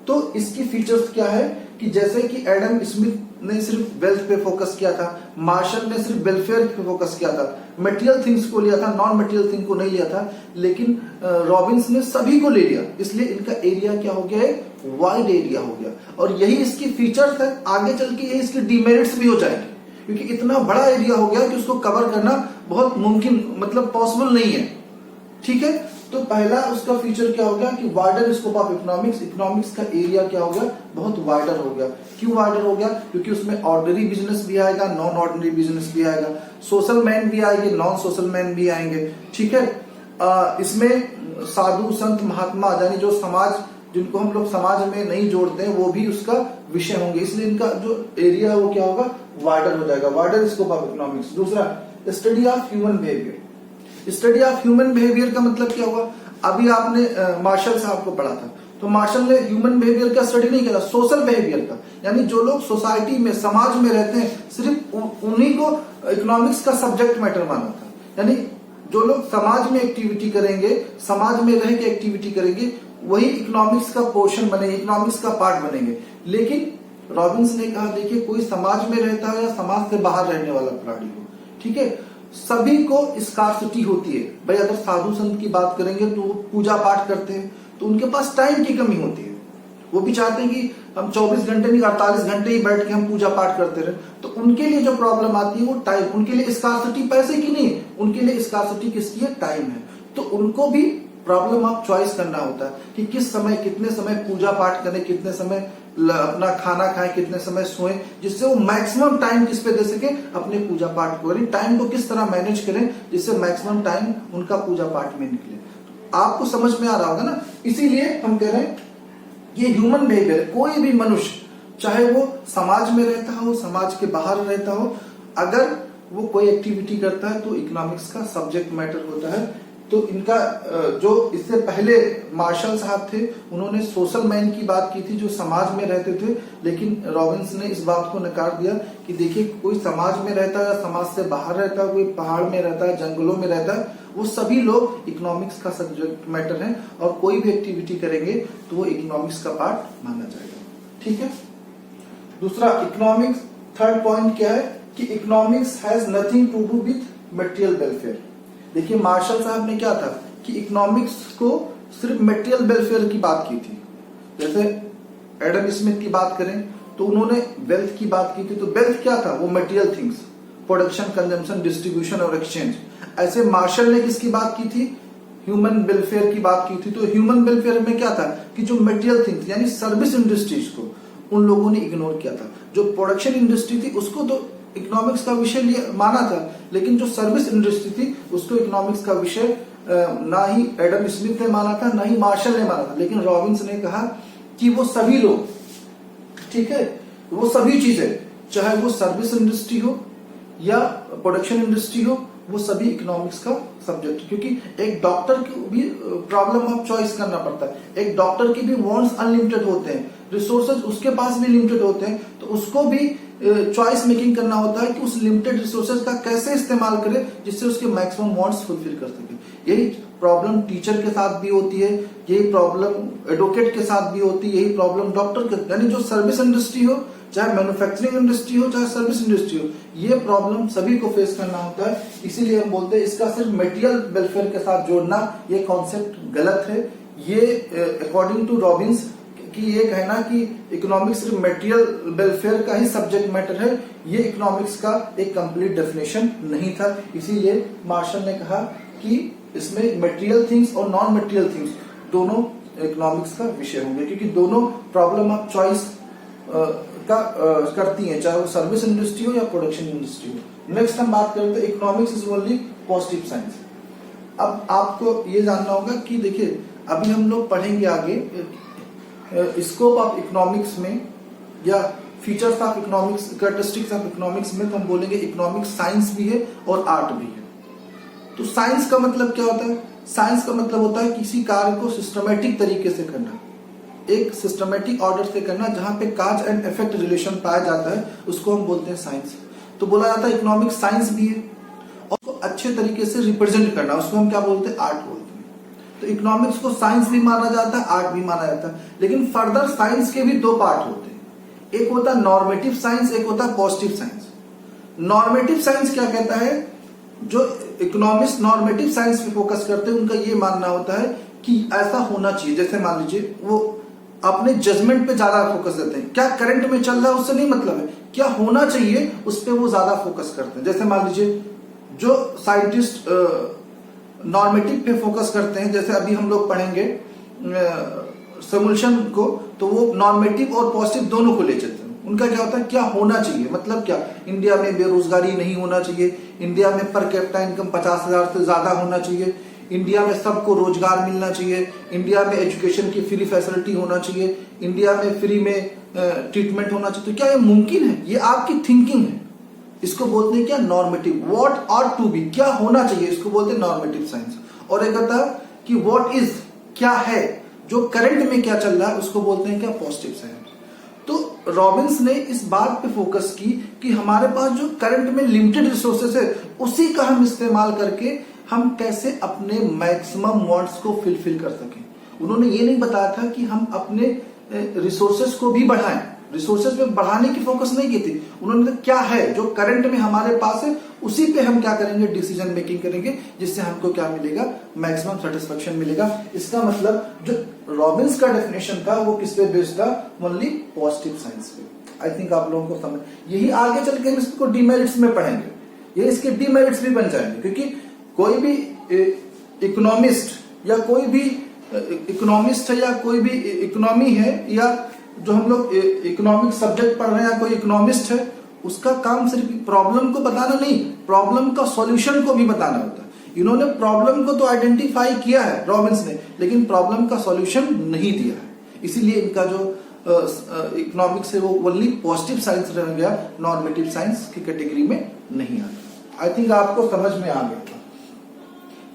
तो इसकी फीचर्स क्या है कि जैसे कि एडम स्मिथ ने सिर्फ वेल्थ पे फोकस किया था, मार्शल ने सिर्फ वेलफेयर पे फोकस किया था, मटेरियल थिंग्स को लिया था, नॉन मटेरियल थिंग को नहीं लिया था, लेकिन रॉबिन्स ने सभी को ले लिया। इसलिए इनका एरिया क्या हो गया है, वाइड एरिया हो गया। और यही इसकी फीचर्स है, आगे चल के ये इसकी डिमेरिट्स भी हो जाएंगे, क्योंकि इतना बड़ा एरिया हो गया कि उसको कवर करना बहुत मुमकिन, मतलब पॉसिबल नहीं है। ठीक है, तो पहला उसका फीचर क्या हो गया कि wider scope of economics. Economics का एरिया क्या हो गया, बहुत वाइडर हो गया। क्यों वाइडर हो गया, क्योंकि उसमें ऑर्डिनरी बिजनेस भी आएगा, नॉन ऑर्डिनरी बिजनेस भी आएगा, सोशल मैन भी आएंगे, नॉन सोशल मैन भी आएंगे। ठीक है, इसमें साधु संत महात्मा, यानी जो समाज, जिनको हम लोग समाज में नहीं जोड़ते हैं, वो भी उसका विषय होंगे। इसलिए इनका जो एरिया है वो क्या होगा, वाइडर हो जाएगा, वाइडर स्कोप ऑफ इकोनॉमिक्स। दूसरा, study of human behaviour. Study of human behaviour का मतलब क्या हुआ, अभी आपने मार्शल साहब को पढ़ा था, तो मार्शल ने ह्यूमन बिहेवियर का स्टडी नहीं किया, सोशल बिहेवियर का। यानी जो लोग सोसाइटी में, समाज में रहते हैं, सिर्फ उन्हीं को इकोनॉमिक्स का सब्जेक्ट मैटर माना था। यानी जो लोग समाज में एक्टिविटी करेंगे, समाज में रह के एक्टिविटी करेंगे, वही इकोनॉमिक्स का पोर्शन बनेंगे, इकोनॉमिक्स का पार्ट बनेंगे। लेकिन रॉबिन्स ने कहा, देखिए, कोई समाज में रहता है या समाज से बाहर रहने वाला प्राणी हो, ठीक है, सभी को स्कार्सिटी होती है। भाई अगर साधु संत की बात करेंगे तो वो पूजा पाठ करते हैं, तो उनके पास टाइम की कमी होती है। वो भी चाहते हैं कि हम 24 घंटे नहीं, 48 घंटे ही बैठ के हम पूजा पाठ करते रहे। तो उनके लिए जो प्रॉब्लम आती है वो टाइम, उनके लिए स्कार्सिटी पैसे की नहीं, उनके लिए स्कार्सिटी किसकी है, टाइम है। तो उनको भी प्रॉब्लम ऑफ चॉइस करना होता है कि किस समय, कितने समय पूजा पाठ करें, कितने समय अपना खाना खाएं, कितने समय सोएं, जिससे वो मैक्सिमम टाइम किस पे दे सके, अपने पूजा पाठ को। टाइम को किस तरह मैनेज करें जिससे मैक्सिमम टाइम उनका पूजा पाठ में निकले। आपको समझ में आ रहा होगा ना। इसीलिए हम कह रहे हैं ये ह्यूमन बिहेवियर, कोई भी मनुष्य चाहे वो समाज में रहता हो, समाज के बाहर रहता हो, अगर वो कोई एक्टिविटी करता है तो इकोनॉमिक्स का सब्जेक्ट मैटर होता है। तो इनका जो इससे पहले मार्शल साहब थे, उन्होंने सोशल मैन की बात की थी जो समाज में रहते थे, लेकिन रॉबिन्स ने इस बात को नकार दिया कि देखिए कोई समाज में रहता है, समाज से बाहर रहता है, कोई पहाड़ में रहता है, जंगलों में रहता है, वो सभी लोग इकोनॉमिक्स का सब्जेक्ट मैटर है और कोई भी एक्टिविटी करेंगे तो वो इकोनॉमिक्स का पार्ट माना जाएगा। ठीक है। दूसरा इकोनॉमिक्स, थर्ड पॉइंट क्या है कि economics has nothing to do with material welfare. देखिए मार्शल साहब ने क्या था कि इकोनॉमिक्स को सिर्फ मटेरियल वेलफेयर की बात की थी। जैसे एडम स्मिथ की बात करें तो उन्होंने वेल्थ की बात की थी, तो वेल्थ क्या था, वो material things, production, consumption, distribution और एक्सचेंज। ऐसे मार्शल ने किसकी बात की थी, ह्यूमन वेलफेयर की बात की थी। तो ह्यूमन वेलफेयर में क्या था कि जो मटेरियल थिंग्स यानी सर्विस इंडस्ट्रीज को उन लोगों ने इग्नोर किया था। जो प्रोडक्शन इंडस्ट्री थी उसको तो इकोनॉमिक्स का विषय माना था, लेकिन जो सर्विस इंडस्ट्री थी उसको इकोनॉमिक्स का विषय ना ही एडम स्मिथ ने माना था, ना ही मार्शल ने माना था। लेकिन रॉबिन्स ने कहा कि वो सभी लोग, ठीक है, वो सभी चीजें, चाहे वो सर्विस इंडस्ट्री हो या प्रोडक्शन इंडस्ट्री हो, वो सभी इकोनॉमिक्स का सब्जेक्ट। क्योंकि एक डॉक्टर को भी प्रॉब्लम ऑफ चॉइस करना पड़ता है। एक डॉक्टर की भी वांट्स अनलिमिटेड होते हैं, रिसोर्सेज उसके पास भी लिमिटेड होते हैं, तो उसको भी चॉइस मेकिंग करना होता है कि उस लिमिटेड रिसोर्सेज का कैसे इस्तेमाल करे जिससे उसके मैक्सिमम वांट्स फुलफिल कर सके। यही प्रॉब्लम टीचर के साथ भी होती है, यही प्रॉब्लम एडवोकेट के साथ भी होती है, यही प्रॉब्लम डॉक्टर के, यानी जो सर्विस इंडस्ट्री हो, चाहे मैन्युफैक्चरिंग इंडस्ट्री हो, चाहे सर्विस इंडस्ट्री हो, ये प्रॉब्लम सभी को फेस करना होता है। इसीलिए हम बोलते हैं इसका सिर्फ मटेरियल वेलफेयर के साथ जोड़ना ये कॉन्सेप्ट गलत है। ये अकॉर्डिंग टू रॉबिन्स कि ये कहना कि इकोनॉमिक्स सिर्फ मटेरियल वेलफेयर का ही सब्जेक्ट मैटर है, ये इकोनॉमिक्स का एक कंप्लीट डेफिनेशन नहीं था। इसीलिए मार्शल ने कहा कि इसमें मटेरियल थिंग्स और नॉन मटेरियल थिंग्स दोनों इकोनॉमिक्स का विषय होंगे, क्योंकि दोनों प्रॉब्लम ऑफ चॉइस करती हैं, चाहे वो सर्विस इंडस्ट्री हो या प्रोडक्शन इंडस्ट्री हो। नेक्स्ट हम बात करते हैं economics is only positive science. अब आपको ये जानना होगा कि देखिए अभी हम लोग पढ़ेंगे आगे स्कोप ऑफ इकोनॉमिक्स में या features of economics, characteristics of economics में तो हम बोलेंगे इकोनॉमिक्स साइंस भी है और आर्ट भी है। तो साइंस का मतलब क्या होता है, साइंस का मतलब होता है किसी कार्य को सिस्टमेटिक तरीके से करना, एक सिस्टमेटिक ऑर्डर से करना, जहां पे काज एंड इफेक्ट रिलेशन पाया जाता है, उसको हम बोलते हैं साइंस। तो बोला जाता है इकोनॉमिक्स साइंस भी है, और उसको अच्छे तरीके से रिप्रेजेंट करना, उसको हम क्या बोलते हैं, आर्ट बोलते हैं। तो इकोनॉमिक्स को साइंस भी माना जाता है, आर्ट भी माना जाता है। लेकिन फर्दर साइंस के भी दो पार्ट होते हैं, एक होता है नॉर्मेटिव साइंस, एक होता है पॉजिटिव साइंस। नॉर्मेटिव साइंस क्या कहता है, जो इकोनॉमिक्स नॉर्मेटिव साइंस पे फोकस करते हैं उनका ये मानना होता है कि ऐसा होना चाहिए। जैसे मान लीजिए वो अपने जजमेंट पे ज्यादा फोकस देते हैं, क्या करंट में चल रहा है उससे नहीं मतलब है, क्या होना चाहिए उस पर वो ज्यादा फोकस करते हैं। जैसे मान लीजिए जो साइंटिस्ट नॉर्मेटिव पे फोकस करते हैं, जैसे अभी हम लोग पढ़ेंगे सॉल्यूशन को, तो वो नॉर्मेटिव और पॉजिटिव दोनों को ले चलते हैं। उनका क्या होता है, क्या होना चाहिए, मतलब क्या, इंडिया में बेरोजगारी नहीं होना चाहिए, इंडिया में पर कैपिटा इनकम 50,000 से ज्यादा होना चाहिए, इंडिया में सबको रोजगार मिलना चाहिए, इंडिया में एजुकेशन की फ्री फैसिलिटी होना चाहिए, इंडिया में फ्री में ट्रीटमेंट होना चाहिए। तो क्या ये मुमकिन है, ये आपकी थिंकिंग है, इसको बोलते हैं क्या, normative. What ought to be, क्या होना चाहिए, इसको बोलते हैं नॉर्मेटिव साइंस। और एक होता है कि व्हाट इज, क्या है, जो करंट में क्या चल रहा है, उसको बोलते हैं क्या, पॉजिटिव साइंस। तो रॉबिन्स ने इस बात पे फोकस की कि हमारे पास जो करंट में लिमिटेड रिसोर्सेस है, उसी का हम इस्तेमाल करके हम कैसे अपने मैक्सिमम वांट्स को फुलफिल कर सकें। उन्होंने ये नहीं बताया था कि हम अपने रिसोर्सेस को भी बढ़ाएं, रिसोर्सेज पे बढ़ाने की फोकस नहीं की थी। उन्होंने कहा क्या है जो करंट में हमारे पास है, उसी पे हम क्या करेंगे, डिसीजन मेकिंग करेंगे, जिससे हमको क्या मिलेगा, मैक्सिमम सेटिस्फेक्शन मिलेगा। इसका मतलब जो रॉबिन्स का डेफिनेशन था वो किस पे बेस्ड था, ओनली पॉजिटिव साइंस पे। आई थिंक आप लोगों को समझ, यही आगे चल के हम इसको डीमेरिट्स में पढ़ेंगे, ये इसके डीमेरिट्स भी बन जाएंगे, क्योंकि कोई भी इकोनॉमिस्ट या कोई भी इकोनॉमिस्ट है या कोई भी इकोनॉमी है या जो हम लोग इकोनॉमिक सब्जेक्ट पढ़ रहे हैं या कोई इकोनॉमिस्ट है, उसका काम सिर्फ प्रॉब्लम को बताना नहीं, प्रॉब्लम का सॉल्यूशन को भी बताना होता है। इन्होंने प्रॉब्लम को तो आइडेंटिफाई किया है रॉबिन्स ने, लेकिन प्रॉब्लम का सॉल्यूशन नहीं दिया है। इसीलिए इनका जो इकोनॉमिक्स है वो ओनली पॉजिटिव साइंस रह गया, नॉर्मेटिव साइंस की कैटेगरी में नहीं आता। आई थिंक आपको समझ में आ गया।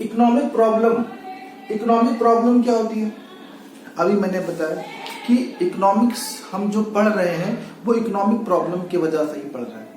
इकोनॉमिक प्रॉब्लम क्या होती है? अभी मैंने बताया कि इकोनॉमिक्स हम जो पढ़ रहे हैं वो इकोनॉमिक प्रॉब्लम की वजह से ही पढ़ रहे हैं।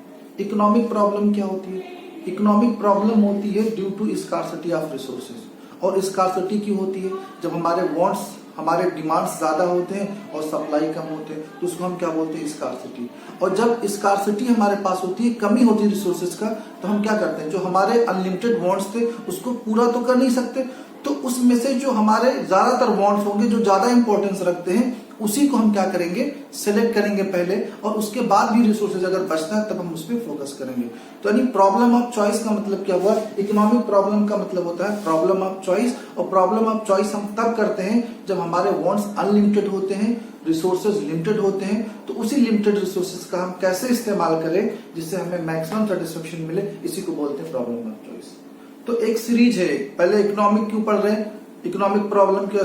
इकोनॉमिक प्रॉब्लम क्या होती है? इकोनॉमिक प्रॉब्लम होती है due to scarcity of resources. और स्कार्सिटी क्यों होती है? जब हमारे वांट्स, हमारे डिमांड्स ज्यादा होते हैं और सप्लाई कम होते हैं, तो उसको हम क्या बोलते हैं? स्कार्सिटी। और जब स्कार्सिटी हमारे पास होती है, कमी होती है रिसोर्सेज का, तो हम क्या करते हैं? जो हमारे अनलिमिटेड वांट्स थे उसको पूरा तो कर नहीं सकते, तो उसमें से जो हमारे ज्यादातर वांट्स होंगे, जो ज्यादा इंपॉर्टेंस रखते हैं, उसी को हम क्या करेंगे? सेलेक्ट करेंगे पहले, और उसके बाद भी रिसोर्सेज अगर बचता है तब हम उस पर फोकस करेंगे। तो यानी प्रॉब्लम ऑफ चॉइस का मतलब क्या हुआ? इकोनॉमिक प्रॉब्लम का मतलब होता है प्रॉब्लम ऑफ चॉइस। और प्रॉब्लम ऑफ चॉइस हम तब करते हैं जब हमारे वांट्स अनलिमिटेड होते हैं, रिसोर्सेज लिमिटेड होते हैं। तो उसी लिमिटेड रिसोर्सेज का हम कैसे इस्तेमाल करें जिससे हमें मैक्सिमम सेटिस्फेक्शन मिले, इसी को बोलते हैं प्रॉब्लम ऑफ चॉइस। तो एक सीरीज है, पहले इकोनॉमिक क्यों पढ़ रहे हैं, इकोनॉमिक प्रॉब्लम क्या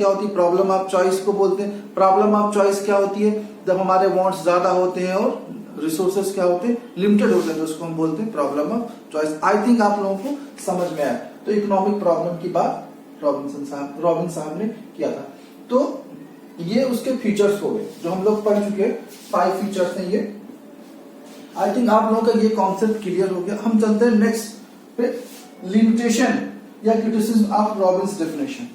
होती है? प्रॉब्लम ऑफ चॉइस को बोलते हैं। प्रॉब्लम ऑफ चॉइस क्या होती है? जब हमारे वांट्स ज्यादा होते हैं और रिसोर्सेज क्या होते हैं? लिमिटेड होते हैं, तो उसको हम बोलते हैं problem of choice. I think आप लोगों को समझ में आया। तो इकोनॉमिक प्रॉब्लम की बात रॉबिन साहब ने किया था। तो ये उसके फीचर्स हो गए जो हम लोग पढ़ चुके हैं, 5 फीचर्स हैं ये। आई थिंक आप लोगों का ये कॉन्सेप्ट क्लियर हो गया। हम चलते हैं नेक्स्ट पे, लिमिटेशन या क्रिटिसिज्म ऑफ रॉबिन्स डेफिनेशन।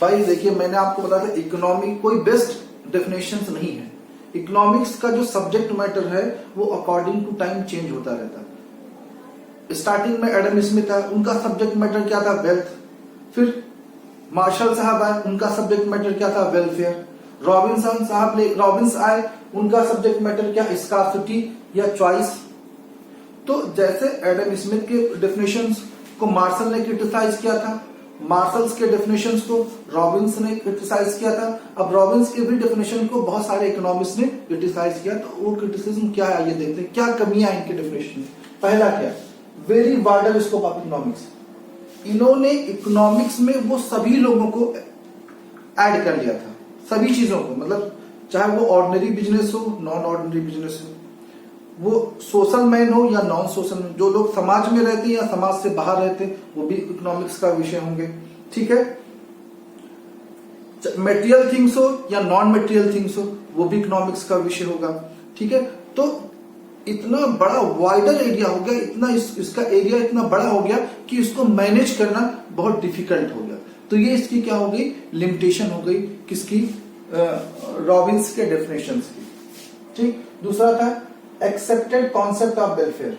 भाई देखिए, मैंने आपको बताया था इकोनॉमिक कोई बेस्ट डेफिनेशन नहीं है। इकोनॉमिक्स का जो सब्जेक्ट मैटर है वो अकॉर्डिंग टू टाइम चेंज होता रहता है। स्टार्टिंग में एडम स्मिथ है, उनका सब्जेक्ट मैटर क्या था? वेल्थ। फिर मार्शल साहब आए, उनका सब्जेक्ट मैटर क्या था? वेलफेयर। रॉबिन्स आए, उनका सब्जेक्ट मैटर क्या? स्कार्सिटी या चॉइस। तो जैसे एडम स्मिथ के डेफिनेशंस को मार्शल ने क्रिटिसाइज किया था, मार्शल्स के डेफिनेशंस को रॉबिन्स ने क्रिटिसाइज किया था। अब रॉबिन्स के भी डेफिनेशन को बहुत सारे इकोनॉमिस्ट ने क्रिटिसाइज किया। तो वो क्रिटिसिज्म क्या है, ये देखते हैं क्या कमियां इनके डेफिनेशन में। पहला क्या? Very wider scope of economics. इन्होंने इकोनॉमिक्स में वो सभी लोगों को ऐड कर लिया था, सभी चीजों को, मतलब चाहे वो ऑर्डिनरी बिजनेस हो, नॉन ऑर्डिनरी बिजनेस हो, वो सोशल मैन हो या नॉन सोशल मैन, जो लोग समाज में रहते हैं या समाज से बाहर रहते हैं, वो भी इकोनॉमिक्स का विषय होंगे। ठीक है, मटेरियल थिंग्स हो या नॉन मटेरियल थिंग्स हो, वो भी इकोनॉमिक्स का विषय होगा। ठीक है, तो इतना बड़ा वाइडर एरिया हो गया, इतना इसका एरिया इतना बड़ा हो गया कि इसको मैनेज करना बहुत डिफिकल्ट हो गया। तो ये इसकी क्या हो गई? लिमिटेशन हो गई, किसकी? रॉबिन्स के डेफिनेशंस की। ठीक, दूसरा था एक्सेप्टेड कॉन्सेप्ट ऑफ वेलफेयर।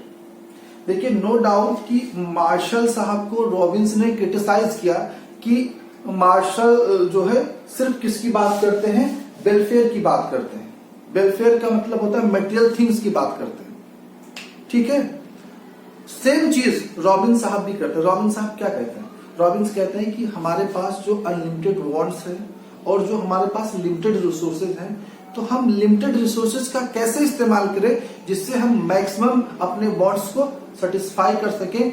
देखिए, नो डाउट कि मार्शल साहब को रॉबिन्स ने क्रिटिसाइज किया कि मार्शल जो है सिर्फ किसकी बात करते हैं? वेलफेयर की बात करते हैं। वेलफेयर का मतलब होता है मटेरियल थिंग्स की बात करते हैं। ठीक है, सेम चीज रॉबिन साहब भी करते हैं। रॉबिन साहब क्या कहते हैं? रॉबिन्स कहते हैं कि हमारे पास जो अनलिमिटेड वांट्स है और जो हमारे पास लिमिटेड रिसोर्सेज हैं, तो हम लिमिटेड रिसोर्सेज का कैसे इस्तेमाल करें जिससे हम मैक्सिमम अपने वांट्स को सेटिस्फाई कर सके,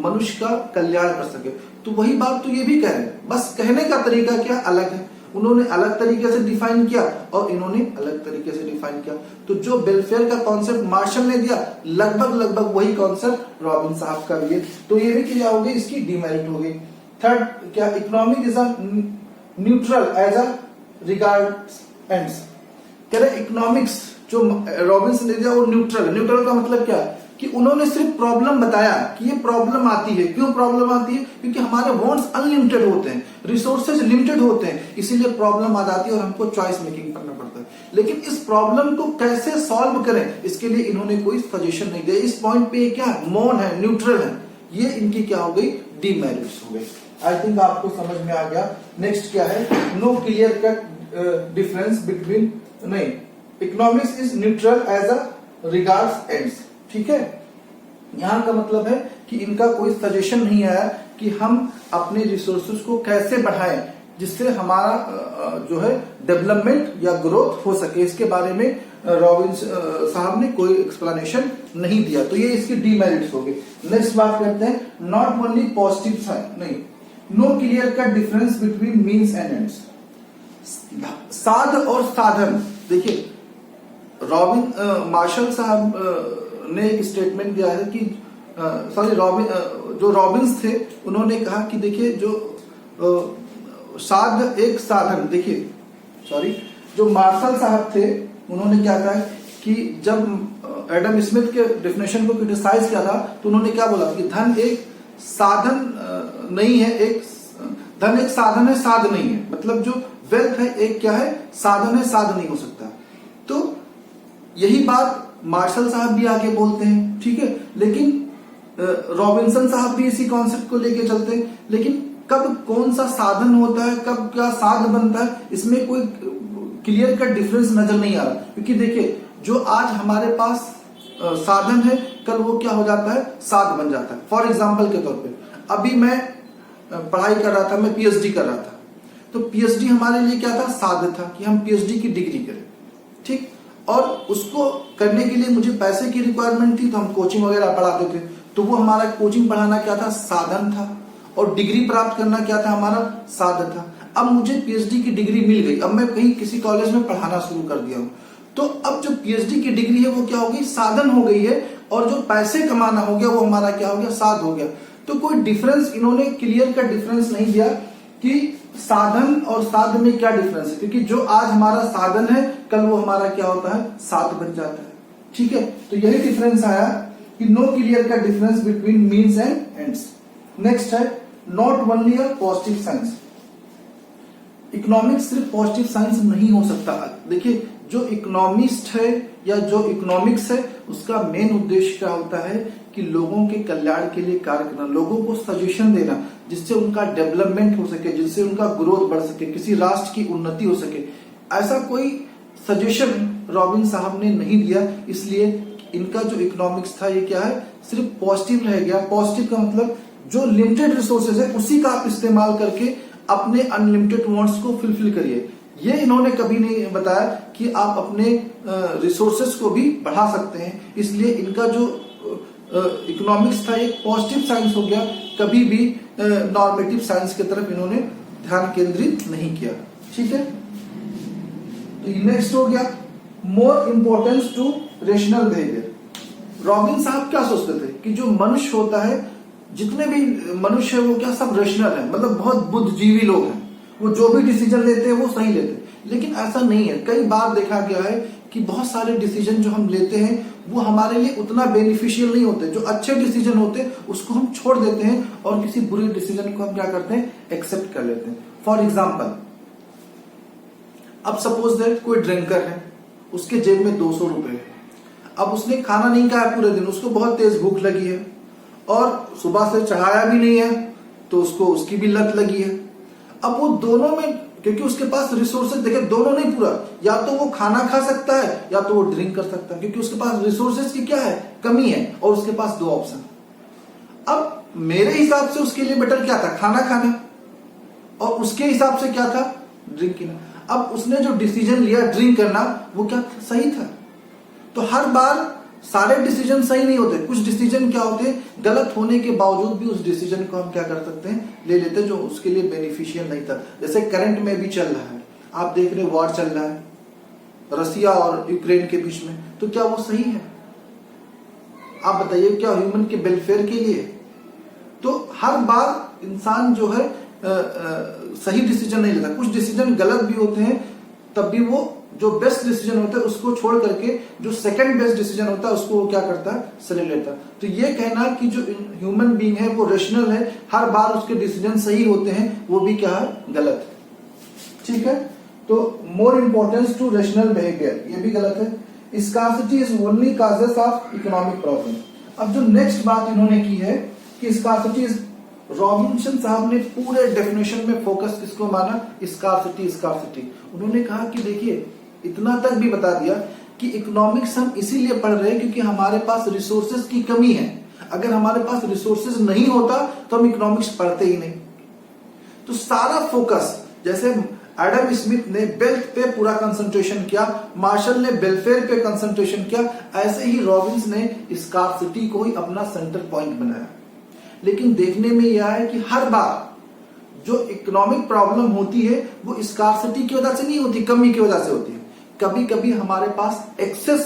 मनुष्य का कल्याण कर सके। तो वही बात तो ये भी कह रहे हैं, बस कहने का तरीका क्या अलग है। उन्होंने अलग तरीके से डिफाइन किया और इन्होंने अलग तरीके से डिफाइन किया। तो जो वेलफेयर का कॉन्सेप्ट मार्शल ने दिया, लगभग वही कॉन्सेप्ट रॉबिन साहब का भी है। तो ये भी क्या हो गई? इसकी डिमेरिट हो गई। थर्ड क्या? Economic is a neutral as a regards ends. कह रहे इकोनॉमिक्स जो रॉबिन्स ने दिया वो न्यूट्रल। न्यूट्रल का मतलब क्या? कि उन्होंने सिर्फ प्रॉब्लम बताया कि ये प्रॉब्लम आती है। क्यों प्रॉब्लम आती है? क्योंकि हमारे वांट्स अनलिमिटेड होते हैं, रिसोर्सेज लिमिटेड होते हैं, इसीलिए प्रॉब्लम आ जाती है और हमको चॉइस मेकिंग करना पड़ता है। लेकिन इस प्रॉब्लम को कैसे सॉल्व करें, इसके लिए इन्होंने कोई सजेशन नहीं दिया। इस पॉइंट पे क्या मौन है, न्यूट्रल है। ये इनकी क्या हो गई? डीमेरिट्स हो गई। आई थिंक आपको समझ में आ गया। नेक्स्ट क्या है? No clear cut difference between, नहीं, economics is neutral as a regards ends. ठीक है, यहां का मतलब है कि इनका कोई सजेशन नहीं आया कि हम अपने रिसोर्सेज को कैसे बढ़ाएं जिससे हमारा जो है डेवलपमेंट या ग्रोथ हो सके। इसके बारे में रॉबिन्स साहब ने कोई एक्सप्लेनेशन नहीं दिया, तो ये इसके डीमेरिट्स हो गए। नेक्स्ट बात करते हैं नॉट ओनली पॉजिटिव साइड, नहीं, no clear cut difference between means and ends. साध और साधन, देखिए मार्शल साहब ने एक स्टेटमेंट दिया है कि जो रॉबिन्स थे उन्होंने कहा कि देखिए जो साध एक साधन, देखिए जो मार्शल साहब थे उन्होंने क्या कहा कि जब एडम स्मिथ के डेफिनेशन को क्रिटिसाइज किया था तो उन्होंने क्या बोला कि धन एक साधन नहीं है, धन एक साधन है, साध नहीं है। मतलब जो वेल्थ है एक क्या है, साधन है, साध नहीं हो सकता। तो यही बात मार्शल साहब भी आगे बोलते हैं, ठीक है, लेकिन रॉबिन्सन साहब भी इसी कॉन्सेप्ट को लेके चलते हैं। लेकिन कब कौन सा साधन होता है, कब क्या साध बनता है, इसमें कोई क्लियर कट डिफरेंस नजर नहीं आ रहा। क्योंकि देखिए जो आज हमारे पास साधन है कल वो क्या हो जाता है, साध बन जाता है। फॉर एग्जाम्पल के तौर पे अभी मैं पढ़ाई कर रहा था, मैं पीएचडी कर रहा था, तो पीएचडी हमारे लिए क्या था, साध था कि हम पीएचडी की डिग्री करें, ठीक। और उसको करने के लिए मुझे पैसे की रिक्वायरमेंट थी, तो हम कोचिंग वगैरह पढ़ाते थे, तो वो हमारा कोचिंग पढ़ाना क्या था, साधन था। और डिग्री प्राप्त करना क्या था, हमारा साधन था। अब मुझे पीएचडी की डिग्री मिल गई, अब मैं कहीं किसी कॉलेज में पढ़ाना शुरू कर दिया हूं, तो अब जो पीएचडी की डिग्री है वो क्या हो गई, साधन हो गई है। और जो पैसे कमाना हो गया वो हमारा क्या हो गया, साध हो गया। तो कोई डिफरेंस इन्होंने क्लियर कट डिफरेंस नहीं दिया कि साधन और साध में क्या डिफरेंस है, क्योंकि जो आज हमारा साधन है कल वो हमारा क्या होता है, साध बन जाता है, ठीक है। तो यही डिफरेंस आया कि no clear cut difference between means and ends. Next है not only a positive science. Economics सिर्फ पॉजिटिव साइंस नहीं हो सकता। देखिए जो इकोनॉमिस्ट है या जो इकोनॉमिक्स है उसका मेन उद्देश्य क्या होता है कि लोगों के कल्याण के लिए कार्य करना, लोगों को सजेशन देना जिससे उनका डेवलपमेंट हो सके, जिससे उनका ग्रोथ बढ़ सके, किसी राष्ट्र की उन्नति हो सके। ऐसा कोई सजेशन रॉबिन साहब ने नहीं दिया, इसलिए इनका जो इकोनॉमिक्स था ये क्या है, सिर्फ पॉजिटिव रह गया। पॉजिटिव का मतलब जो लिमिटेड रिसोर्सेज है उसी का आप इस्तेमाल करके अपने अनलिमिटेड वांट्स को फुलफिल करिए। ये इन्होंने कभी नहीं बताया कि आप अपने रिसोर्सेज को भी बढ़ा सकते हैं। इसलिए इनका जो इकोनॉमिक्स था एक पॉजिटिव साइंस हो गया, कभी भी नॉर्मेटिव साइंस की तरफ इन्होंने ध्यान केंद्रित नहीं किया, ठीक है। तो नेक्स्ट हो गया more importance to rational behaviour. Robin साहब क्या सोचते थे कि जो मनुष्य होता है, जितने भी मनुष्य है वो क्या सब रेशनल है, मतलब बहुत बुद्धिजीवी लोग हैं, वो जो भी डिसीजन लेते हैं वो सही लेते हैं। लेकिन ऐसा नहीं है। कई बार देखा गया है कि बहुत सारे डिसीजन जो हम लेते हैं वो हमारे लिए उतना बेनिफिशियल नहीं होते। जो अच्छे डिसीजन होते हैं उसको हम छोड़ देते हैं और किसी बुरे डिसीजन को हम क्या करते हैं, एक्सेप्ट कर लेते हैं। फॉर एग्जाम्पल, अब सपोज दैट कोई ड्रिंकर है, उसके जेब में 200 रुपए है। अब उसने खाना नहीं खाया पूरे दिन, उसको बहुत तेज भूख लगी है और सुबह से चढ़ाया भी नहीं है, तो उसको उसकी भी लत लगी है। अब वो दोनों में, क्योंकि उसके पास रिसोर्सेज, देखिए दोनों नहीं पूरा, या तो वो खाना खा सकता है या तो वो ड्रिंक कर सकता है, क्योंकि उसके पास रिसोर्सेज की क्या है, कमी है, और उसके पास दो ऑप्शन। अब मेरे हिसाब से उसके लिए बेटर क्या था, खाना खाना, और उसके हिसाब से क्या था, ड्रिंक करना। अब उसने जो डिसीजन लिया ड्रिंक करना, वो क्या सही था। तो हर बार सारे डिसीजन सही नहीं होते, कुछ डिसीजन क्या होते हैं गलत होने के बावजूद भी उस डिसीजन को हम क्या कर सकते हैं, ले लेते हैं, जो उसके लिए बेनिफिशियल नहीं था। जैसे करंट में भी चल रहा है, आप देख रहे वॉर चल रहा है रसिया और यूक्रेन के बीच में, तो क्या वो सही है? आप बताइए, क्या ह्यूमन के वेलफेयर के लिए? तो हर बार इंसान जो है सही डिसीजन नहीं लेता, कुछ डिसीजन गलत भी होते हैं, तब भी वो जो बेस्ट डिसीजन होता है उसको छोड़ करके जो सेकंड बेस्ट डिसीजन होता है उसको वो क्या करता है, सही लेता है। तो ये कहना कि जो ह्यूमन बीइंग है वो रेशनल है, हर बार उसके डिसीजन सही होते हैं, वो भी क्या है, गलत है, ठीक है। तो मोर इंपॉर्टेंस टू रेशनल बिहेवियर, ये भी गलत है। Scarcity is only causes of economic problem. अब जो नेक्स्ट बात इन्होंने की है कि स्कार्सिटी इज, रॉबिन्सन साहब ने पूरे डेफिनेशन में फोकस किसको माना, स्कार्सिटी। स्कार्सिटी उन्होंने कहा कि देखिए, इतना तक भी बता दिया कि इकोनॉमिक्स हम इसीलिए पढ़ रहे हैं क्योंकि हमारे पास रिसोर्सेज की कमी है। अगर हमारे पास रिसोर्सेज नहीं होता तो हम इकोनॉमिक्स पढ़ते ही नहीं। तो सारा फोकस, जैसे एडम स्मिथ ने वेल्थ पे पूरा कंसंट्रेशन किया, मार्शल ने वेलफेयर पे कंसंट्रेशन किया, ऐसे ही रॉबिन्स ने स्कार्सिटी को ही अपना सेंटर पॉइंट बनाया। लेकिन देखने में यह है कि हर बार जो इकोनॉमिक प्रॉब्लम होती है वो स्कार्सिटी की वजह से नहीं होती, कमी की वजह से होती है। कभी कभी हमारे पास एक्सेस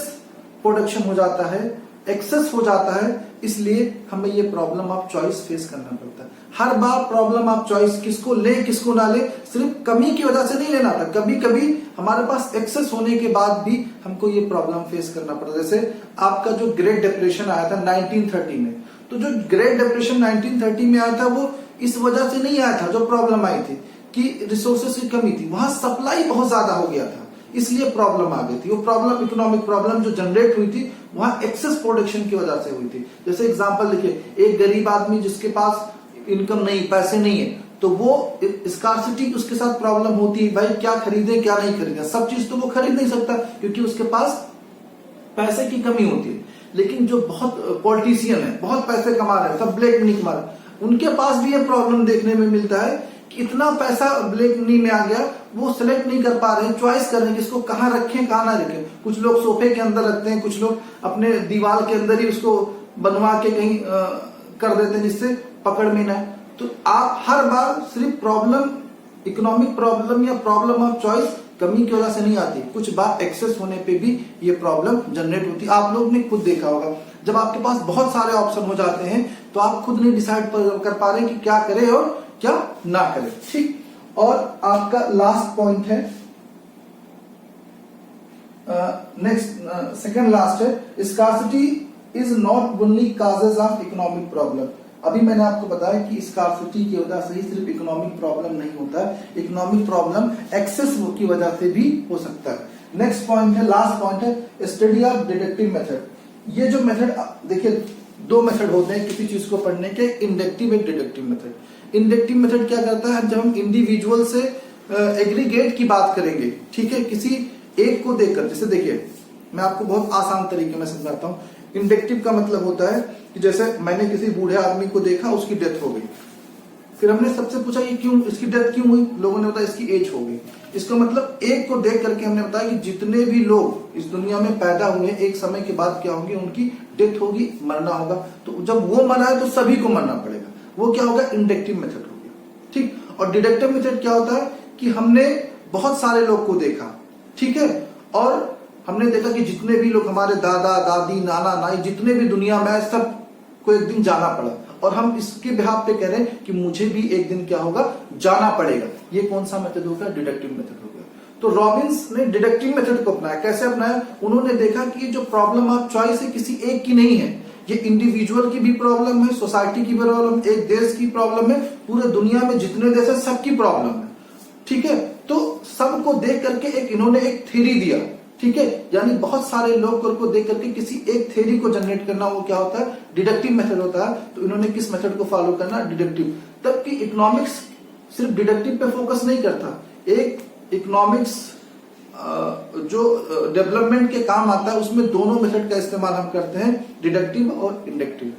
प्रोडक्शन हो जाता है, एक्सेस हो जाता है, इसलिए हमें ये प्रॉब्लम ऑफ चॉइस फेस करना पड़ता है। हर बार प्रॉब्लम ऑफ चॉइस किसको ले किसको ना ले सिर्फ कमी की वजह से नहीं लेना था, कभी कभी हमारे पास एक्सेस होने के बाद भी हमको ये प्रॉब्लम फेस करना पड़ता है। जैसे आपका जो ग्रेट डिप्रेशन आया था 1930 में, तो जो ग्रेट डिप्रेशन 1930 में आया था वो इस वजह से नहीं आया था, जो प्रॉब्लम आई थी कि रिसोर्सेज की कमी थी, वहां सप्लाई बहुत ज्यादा हो गया था, इसलिए प्रॉब्लम आ गई थी। वो प्रॉब्लम, इकोनॉमिक प्रॉब्लम जो जनरेट हुई थी वहां एक्सेस प्रोडक्शन की वजह से हुई थी। जैसे एग्जांपल देखिए, एक गरीब आदमी जिसके पास इनकम नहीं, पैसे नहीं है, तो वो स्कार्सिटी उसके साथ प्रॉब्लम होती है, भाई क्या खरीदे क्या नहीं खरीदे, सब चीज तो वो खरीद नहीं सकता क्योंकि उसके पास पैसे की कमी होती है। लेकिन जो बहुत पॉलिटिशियन है, बहुत पैसे कमा रहे हैं, सब ब्लैक मनी कमा रहे हैं, उनके पास भी ये प्रॉब्लम देखने में मिलता है कि इतना पैसा ब्लैक मनी में आ गया, वो सिलेक्ट नहीं कर पा रहे हैं, चॉइस कर रहे हैं कि इसको कहाँ रखें कहाँ ना रखें। कुछ लोग सोफे के अंदर रखते हैं, कुछ लोग अपने दीवार के अंदर ही उसको बनवा के कहीं कर देते हैं जिससे पकड़ में ना। तो आप हर बार सिर्फ प्रॉब्लम, इकोनॉमिक प्रॉब्लम या प्रॉब्लम ऑफ चॉइस कमी की वजह से नहीं आती, कुछ बार एक्सेस होने पे भी ये प्रॉब्लम जनरेट होती है। आप लोग ने खुद देखा होगा, जब आपके पास बहुत सारे ऑप्शन हो जाते हैं तो आप खुद नहीं डिसाइड कर पा रहे कि क्या करें और क्या ना करें। ठीक, और आपका लास्ट पॉइंट है, नेक्स्ट सेकंड लास्ट है, scarcity is not only causes of economic problem. अभी मैंने आपको बताया कि स्कार्सिटी की वजह से ही सिर्फ इकोनॉमिक प्रॉब्लम नहीं होता है, इकोनॉमिक प्रॉब्लम एक्सेस की वजह से भी हो सकता है। नेक्स्ट पॉइंट है, लास्ट पॉइंट है, स्टडी ऑफ डिडक्टिव मेथड। ये जो मेथड देखिए, दो मेथड होते हैं किसी चीज को पढ़ने के, inductive and deductive method. Inductive method क्या करता है, जब हम इंडिविजुअल से एग्रीगेट की बात करेंगे, ठीक है, किसी एक को देखकर, जैसे देखिए मैं आपको बहुत आसान तरीके में समझाता हूँ। इंडक्टिव का मतलब होता है कि जैसे मैंने किसी बूढ़े आदमी को देखा, उसकी डेथ हो गई, फिर हमने सबसे पूछा ये क्यों, इसकी डेथ क्यों हुई, लोगों ने बताया इसकी एज हो गई। इसका मतलब एक को देख करके हमने बताया कि जितने भी लोग इस दुनिया में पैदा हुए एक समय के बाद क्या होंगे, उनकी डेथ होगी, मरना होगा। तो जब वो मरा है तो सभी को मरना पड़ेगा, वो क्या होगा, इंडक्टिव मेथड हो गया। ठीक, और डिडक्टिव मेथड क्या होता है कि हमने बहुत सारे लोग को देखा, ठीक है, और हमने देखा कि जितने भी लोग हमारे दादा दादी नाना नानी जितने भी दुनिया में है, सब को एक दिन जाना पड़ा, और हम इसके बिहाफ पे कह रहे हैं कि मुझे भी एक दिन क्या होगा, जाना पड़ेगा। ये कौन सा मेथड होगा, डिडक्टिव मेथड हो गया। तो रॉबिन्स ने डिडक्टिव मेथड को अपनाया। कैसे अपनाया, उन्होंने देखा कि ये जो प्रॉब्लम ऑफ चॉइस है किसी एक की नहीं है, ये इंडिविजुअल की भी प्रॉब्लम है, सोसाइटी की प्रॉब्लम, एक देश की प्रॉब्लम है, पूरे दुनिया में जितने देश है सबकी प्रॉब्लम है। ठीक है, तो सबको देख करके एक इन्होंने एक थ्योरी दिया, ठीक है, यानी बहुत सारे लोग को देख करके किसी एक थ्योरी को जनरेट करना, वो क्या होता है, डिडक्टिव मेथड होता है। तो इन्होंने किस मेथड को फॉलो करना, डिडक्टिव। तब कि इकोनॉमिक्स सिर्फ डिडक्टिव पे फोकस नहीं करता, एक इकोनॉमिक्स जो डेवलपमेंट के काम आता है उसमें दोनों मेथड का इस्तेमाल हम करते हैं, डिडक्टिव और इंडक्टिव।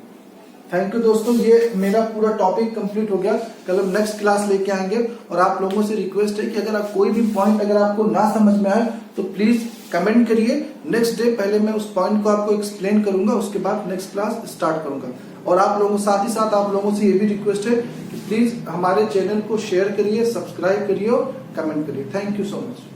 थैंक यू दोस्तों, ये मेरा पूरा टॉपिक कंप्लीट हो गया। कल हम नेक्स्ट क्लास लेके आएंगे, और आप लोगों से रिक्वेस्ट है कि अगर आप कोई भी पॉइंट अगर आपको ना समझ में आए तो प्लीज कमेंट करिए। नेक्स्ट डे पहले मैं उस पॉइंट को आपको एक्सप्लेन करूंगा, उसके बाद नेक्स्ट क्लास स्टार्ट करूंगा। और आप लोगों, साथ ही साथ आप लोगों से ये भी रिक्वेस्ट है कि प्लीज हमारे चैनल को शेयर करिए, सब्सक्राइब करिए और कमेंट करिए। Thank you so much.